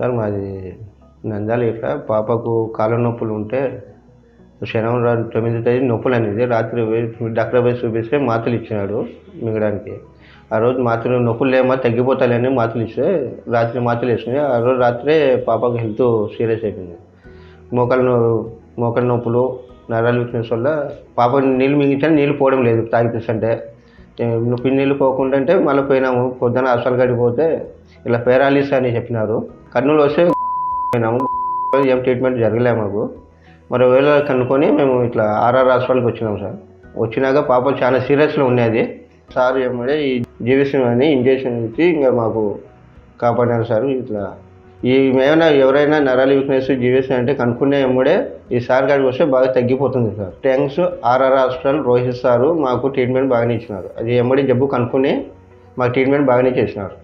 Sir మాది నంద్యాల ఇట్లా పాపకు కాళ్ళ నొప్పులు ఉంటే శనివారం 9వ తేదీ నొప్పులు అనేది రాత్రి డాక్టర్ పోయి చూపిస్తే మాత్రలు ఇచ్చినాడు మింగడానికి. ఆ రోజు మాత్రలు నొప్పులు లేమా తగ్గిపోతాయని మాత్రలు ఇస్తే రాత్రి మాత్రలు వేసినాయి. ఆ రోజు రాత్రే పాపకు హెల్త్ సీరియస్ అయిపోయింది. మోకాళ్ళ నొప్పులు నరాల వీక్నెస్ వల్ల పాప నీళ్ళు మింగించాను, నీళ్ళు పోవడం లేదు తాగిపిస్తుంటే. నీళ్ళు పోకుండా అంటే మళ్ళీ పోయినాము. పొద్దున హాస్పిటల్ కాడికి పోతే ఇలా పేరాలిస్ అని చెప్పినారు. కర్నూలు వస్తే పోయినాము, ఏం ట్రీట్మెంట్ జరగలే మాకు. మరోవేళ కనుక్కొని మేము ఇట్లా ఆర్ఆర్ హాస్పిటల్కి వచ్చినాము సార్. వచ్చినాక పాప చాలా సీరియస్లో ఉండేది సార్. ఏమంటే ఈ జీవితం అని ఇంజక్షన్ ఇచ్చి ఇంకా మాకు కాపాడారు సార్. ఇట్లా ఏమైనా ఎవరైనా నరాల వీక్నెస్ జీవితం అంటే కనుక్కునే ఎమ్మడే ఈ సార్ కాడికి వస్తే బాగా తగ్గిపోతుంది sir. Thanks RR hospital Rohit sir మాకు ట్రీట్మెంట్ బాగానే ఇచ్చినారు. అది ఎమ్మడి జబ్బు కనుక్కుని మాకు ట్రీట్మెంట్ బాగానే చేసినారు.